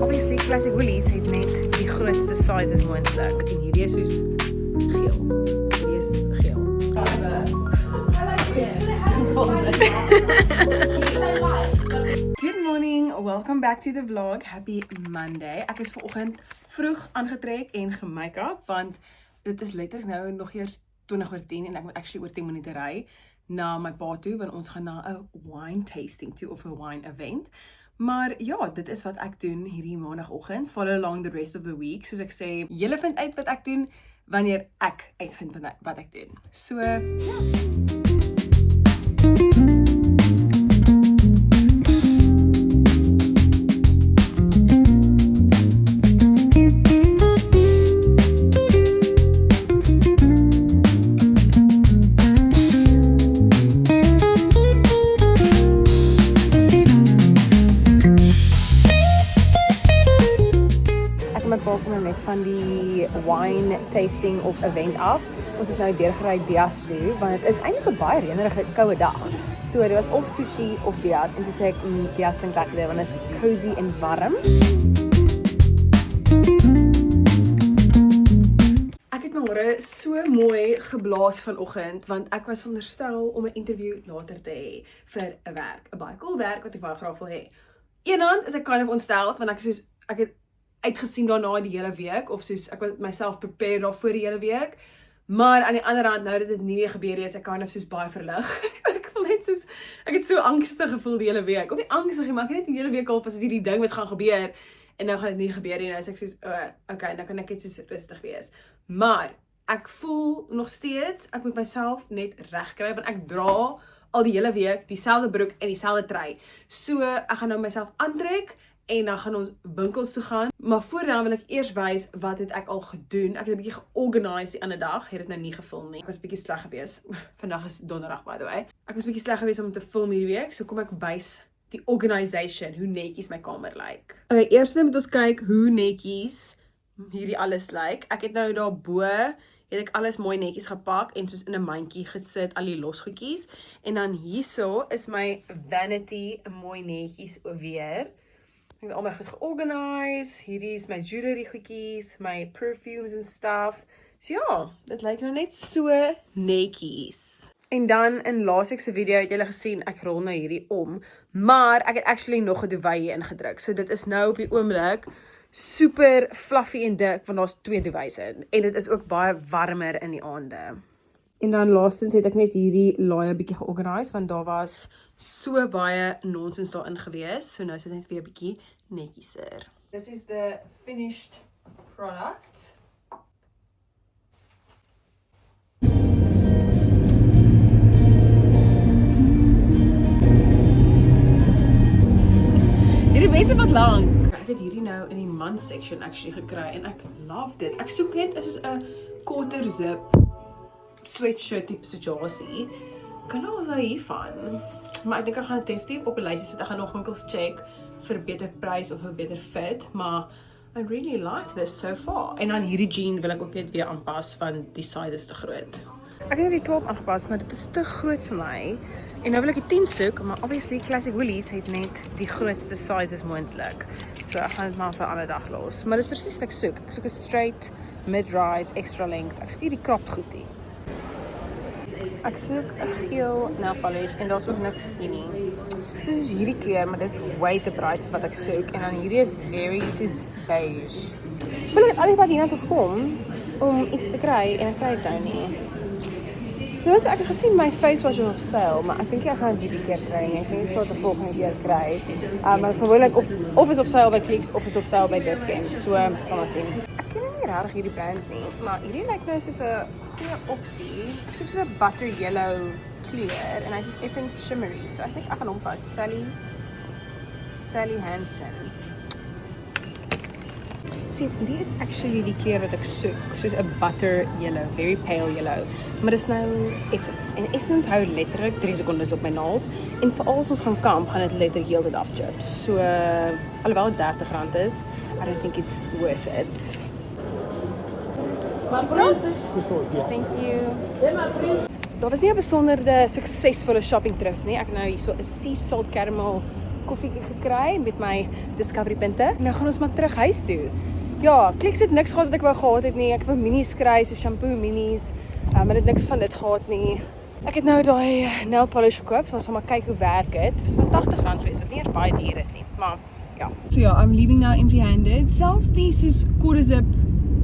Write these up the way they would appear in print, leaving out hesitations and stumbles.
obviously Classic Woolies het net die grootste sizes moontlik. En hierdie is soos geel. Hierdie is geel. Good morning, welcome back to the vlog. Happy Monday. Ek is vanoggend vroeg aangetrek en gemake-up, want dit is letterlik nou nog eers 20:10 en ek moet actually oor 10 minute ry na my pa toe, want ons gaan na 'n wine tasting toe of 'n wine event. Maar ja, dit is wat ek doen hierdie maandagoggend. Follow along the rest of the week. Soos ek sê, julle vind uit wat ek doen wanneer ek uitvind wat ek doen. So, ja. Van die wine tasting of event af. Ons is nou deurgery Dias toe, want het is eintlik 'n baie reënerige koue dag. So dit was of sushi of Dias, en toe sê ek, Dias klink lekker, want dit is cozy en warm. Ek het môre so mooi geblaas vanoggend, want ek was veronderstel om 'n interview later te hê vir 'n werk, 'n baie cool werk wat ek baie graag wil hê. Eenhand is ek kind of ontsteld, want ek het uitgesien daarna die hele week, of soos ek het myself prepare daarvoor die hele week, maar aan die ander hand, nou dat dit nie weer gebeur is, ek kan of soos baie verlig. Ek voel net soos, ek het so angstig gevoel die hele week, of nie angstig, maar ek het net die hele week al, as dit hierdie ding wat gaan gebeur, en nou gaan dit nie gebeur nie, nou is ek soos, okay, nou kan ek net soos rustig wees. Maar, ek voel nog steeds, ek moet myself net reg kry, want ek dra al die hele week dieselfde broek en dieselfde trui. So, ek gaan nou myself aantrek, en dan gaan ons winkels toe gaan, maar voordat wil ek eers wys wat het ek al gedoen. Ek het 'n bietjie georganiseer die ander dag, het dit nou nie gefilm nie. Ek was bietjie sleg gewees. Vandag is donderdag, by the way. Ek was bietjie sleg gewees om te film hierdie week, so kom ek wys die organisation, hoe netjies my kamer lyk. Okay, eers moet ons kyk hoe netjies hierdie alles lyk. Ek het nou daarbo het ek alles mooi netjies gepak en soos in 'n mandjie gesit, al die losgoedjies. En dan hierso is my vanity mooi netjies weer. Ek het al my goed georganise, hierdie is my jewelry goedjies, my perfumes en stuff. So ja, dit lyk nou net so netjies. En dan in laasweek se video het julle gesien, ek rol nou hierdie om, maar ek het actually nog 'n duvet hier ingedruk. So dit is nou op die oomblik super fluffy en dik, want daar's 2 duvets in. En dit is ook baie warmer in die aande. En dan laastens het ek net hierdie laai bietjie georganise, want daar was so baie nonsens daarin gewees. So nou is dit net weer 'n bietjie netjieser. This is the finished product. Hierdie mense wat lank. Ek het hierdie nou in die man section actually gekry en ek love dit. Ek soek net is 'n quarter zip sweatshirt type situasie. Kan ons nou hiervan? Maar ek dink ek gaan definitief op 'n lysie sit. Ek gaan nog winkels check vir beter prys of 'n beter fit, maar I really like this so far. En dan hierdie jean wil ek ook net weer aanpas, want die size is te groot. Ek het die 12 aangepas, maar dit is te groot vir my. En nou wil ek die 10 soek, maar obviously Classic Woolies het net die grootste sizes moontlik. So ek gaan dit maar vir 'n ander dag los. Maar dis presies wat ek soek. Ek soek 'n straight, mid-rise, extra length. Ek soek hierdie cropped goedie. Ek soek 'n geel nail polish en daar's ook niks hier nie. Dit is hierdie kleur, maar dit is way te bright vir wat ek soek. En dan hierdie is very soos beige. Ek voel ek het al die pad hier na toe gekom om iets te kry en ek kry dit nou nie. Dus ek het gesien my face was op sale, maar ek dink ek gaan dit hierdie keer kry nie. Ek dink ek sal dit die volgende keer kry. Maar is gewoonlik of is op sale by Clicks of is op sale by Discount. So sal maar sien. Ek ken nie regtig hierdie brand nie, maar hierdie lyk nou soos 'n goeie opsie. Ek soek soos 'n butter yellow kleur en hy's soos effens shimmery. So ek dink ek gaan hom vat. Sally Hansen. Sien, hierdie is actually die kleur wat ek soek, soos 'n butter yellow, very pale yellow. Maar dis nou Essence. En Essence hou letterlik 3 sekondes op my naels. En veral as ons gaan kamp, gaan dit letterlik heel dit afchips. So, alhoewel dit R30 is, I don't think it's worth it. Thank you. Daar was nie 'n besondere suksesvolle shopping trip nie. Ek het nou hierso 'n sea salt caramel koffietjie gekry met my Discovery punte. Nou gaan ons maar terug huis toe. Ja, Clicks het niks gehad wat ek wou gehad het nie. Ek wou minis kry, so shampoo minis. Maar het niks van dit gehad nie. Ek het nou daai nail polish gekoop, so ons gaan maar kyk hoe werk dit. Dit is maar R80 gewees, wat nie eers baie duur is nie, maar ja. So ja, I'm leaving now empty-handed. Selfs die soos quarter zip,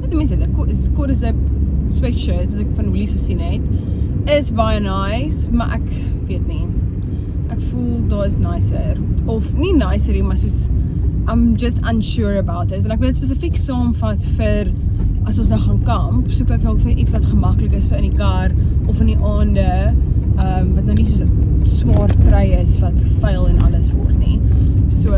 wat mense dit, quarter zip sweatshirt wat ek van Woolies gesien het, is baie nice, maar ek weet nie. Ek voel daar is nicer, of nie nicer nie, maar soos I'm just unsure about it, want ek wil dit spesifiek saamvat vir as ons nou gaan kamp, soek ek ook vir iets wat gemaklik is vir in die kar, of in die aande, wat nou nie soos swaar trui is, wat vuil en alles word nie. So,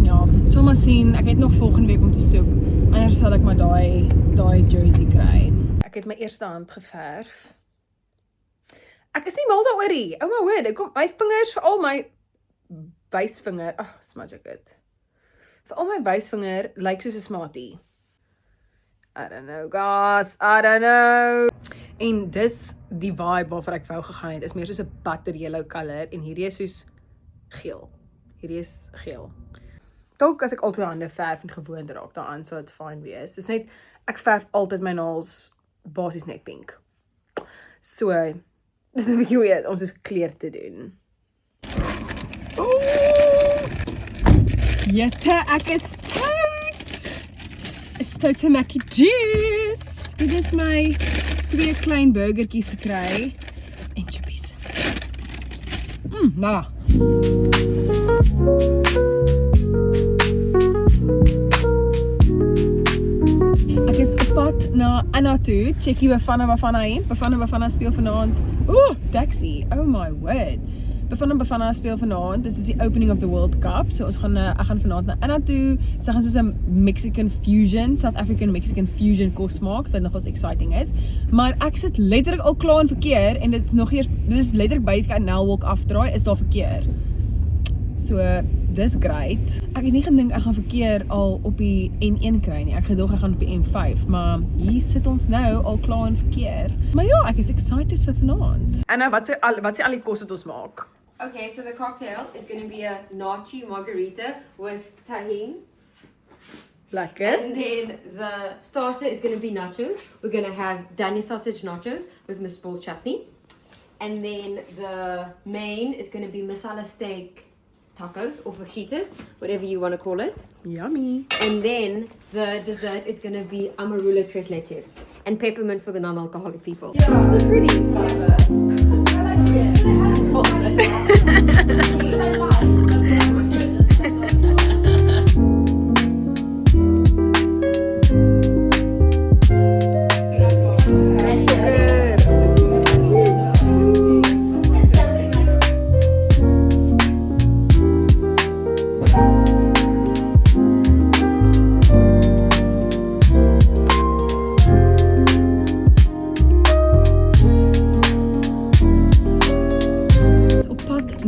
ja, sal maar sien, ek het nog volgende week om te soek, anders sal ek maar daai jersey kry. Ek het my eerste hand geverf. Ek is nie mal daaroor nie, oh my word, ek kom, my vingers, veral my wysvinger, smudge ek het. Veral my wysvinger lyk soos 'n smartie. I don't know, guys, I don't know. En dis die vibe waarvoor ek wou gegaan het, is meer soos 'n butter yellow color, en hierdie is soos geel. Hierdie is geel. Dalk as ek al twee hande verf en gewoond raak daaraan, sal dit fyn wees. Dis net, ek verf altyd my naels basies net pink. So, dis 'n bietjie weird om soos kleur te doen. Jette, ek is stout en mac juice. Dit is my 2 klein burgertjies gekry en chippies. Nala. Ek is op pad na Anna toe. Checkie Bafana hier. Bafana speel vanaand. Taxi. Oh my word. Bafana speel vanaand. Dit is die opening of the World Cup. So ons gaan ek gaan vanaand na Anna toe. Sy gaan soos 'n Mexican fusion, South African Mexican fusion kos maak, wat nogals exciting is. Maar ek sit letterlik al klaar in verkeer en dit is nog eers, dit is letterlik by die Nellwalk afdraai, is daar verkeer. So, dis great. Ek het nie gedink ek gaan verkeer al op die N1 kry nie. Ek gedog ek gaan op die N5, maar hier sit ons nou al klaar in verkeer. Maar ja, ek is excited vir vanaand. Anna, wat sê al die kos wat ons maak? Okay, so the cocktail is going to be a nacho margarita with tahini. Lekker. And then the starter is going to be nachos. We're going to have Dani sausage nachos with Miss Ball's chutney. And then the main is going to be masala steak tacos or fajitas, whatever you want to call it. Yummy. And then the dessert is going to be amarula tres leches and peppermint for the non-alcoholic people. Yeah. This is a pretty clever. I like it.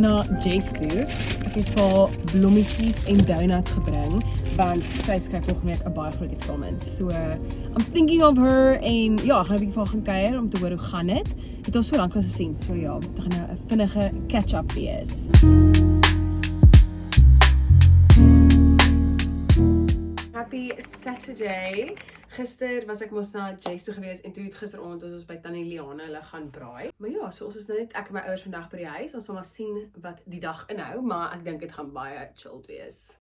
Na Jess toe. Ek het vir blommetjies en donuts gebring, want sy skryf volgende week 'n baie groot eksamen. So, I'm thinking of her en ja, gaan 'n bietjie vir haar gaan kuier om te hoor hoe gaan dit. Het ons so lank gesien, so ja, dit gaan nou 'n vinnige catch-up wees. Happy Saturday. Gister was ek mos na Jess toe gewees en toe het gisteraand ons by Tannie Liane hulle gaan braai. Maar ja, so ons is nou net ek en my ouers vandag by die huis. Ons sal maar sien wat die dag inhou, maar ek dink dit gaan baie chilled wees.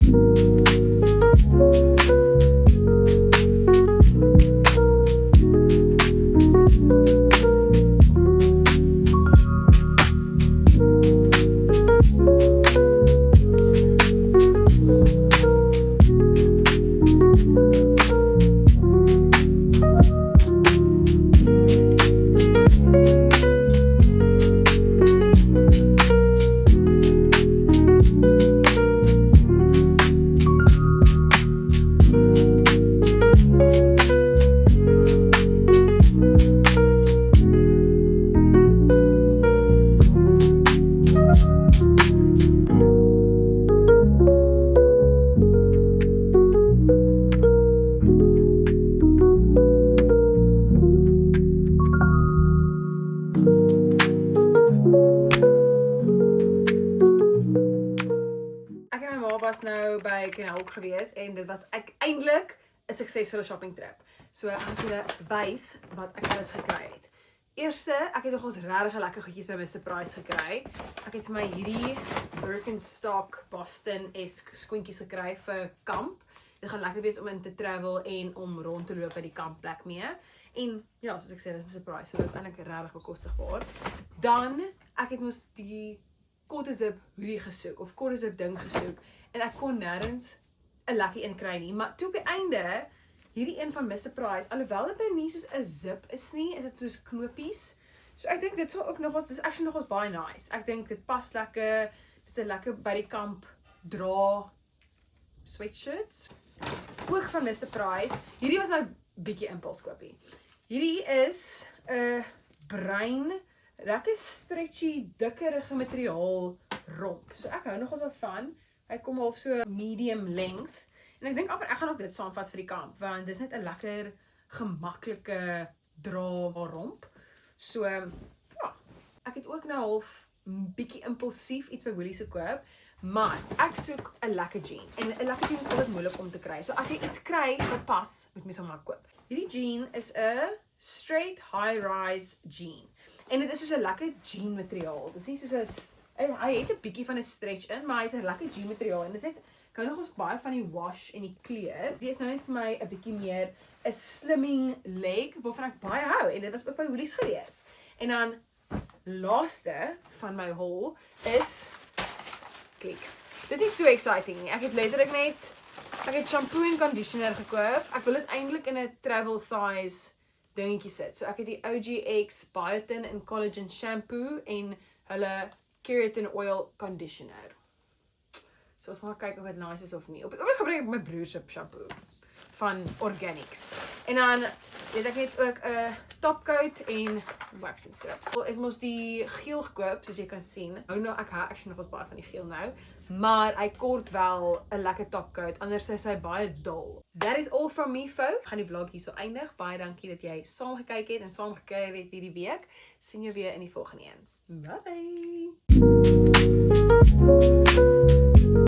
kamp gewees en dit was eintlik 'n suksesvolle shopping trip. So ek gaan julle wys wat ek alles gekry het. Eerste, ek het nogals regtig lekker goedjies by Mr Price gekry. Ek het vir my hierdie Birkenstock Boston-esque skoentjies gekry vir kamp. Dit gaan lekker wees om in te travel en om rond te loop by die kampplek mee. En ja, soos ek sê, dit is Mr Price, so dit is eintlik regtig bekostigbaar. Dan, ek het mos die korte zip hoodie gesoek, of korte zip ding gesoek, en ek kon nêrens 'n lekker een kry nie, maar toe op die einde, hierdie een van Mr Price, alhoewel dit nou nie soos 'n zip is nie, is dit soos knopies. So ek dink dit sal ook nogals, dis actually nogals baie nice. Ek dink dit pas lekker, dis 'n lekker by die kamp dra sweatshirts. Ook van Mr Price, hierdie was nou bietjie impulskoopie. Hierdie is 'n bruin, lekker stretchy, dikkerige materiaal romp. So ek hou nogals van. Hy kom half so medium length. En ek dink ek gaan ook dit saamvat vir die kamp, want dis net 'n lekker gemaklike dra romp. So ja, ek het ook nou half bietjie impulsief iets by Woolies gekoop, maar ek soek 'n lekker jean. En 'n lekker jean is altyd moeilik om te kry. So as jy iets kry wat pas, moet mens hom maar koop. Hierdie jean is 'n straight high-rise jean. En dit is soos 'n lekker jean materiaal. Dit is nie soos 'n hy het 'n bietjie van 'n stretch in, maar hy's 'n lekker jean materiaal en dit is net kan nogals baie van die wash en die kleur. Die is nou net vir my 'n bietjie meer 'n slimming leg waarvan ek baie hou en dit was ook by Woolies gewees. En dan laaste van my haul is Clicks. Dis nie so exciting nie. Ek het shampoo en conditioner gekoop. Ek wil dit eintlik in 'n travel size dingetjie sit. So ek het die OGX Biotin en Collagen shampoo en hulle keratin oil conditioner. So ons gaan kyk of dit nice is of nie. Op die oomblik gebruik ek my broer se shampoo van Organics. En dan weet ek het ook 'n topcoat en waxing strips. Ek moes die geel gekoop, soos jy kan sien. Ek hou actually nogals baie van die geel nou, maar hy kort wel 'n lekker topcoat, anders is hy baie dol. That is all from me, folks. Ek gaan die vlog hierso eindig. Baie dankie dat jy saam gekyk het en saam gekyk het hierdie week. Sien jou weer in die volgende een. Bye.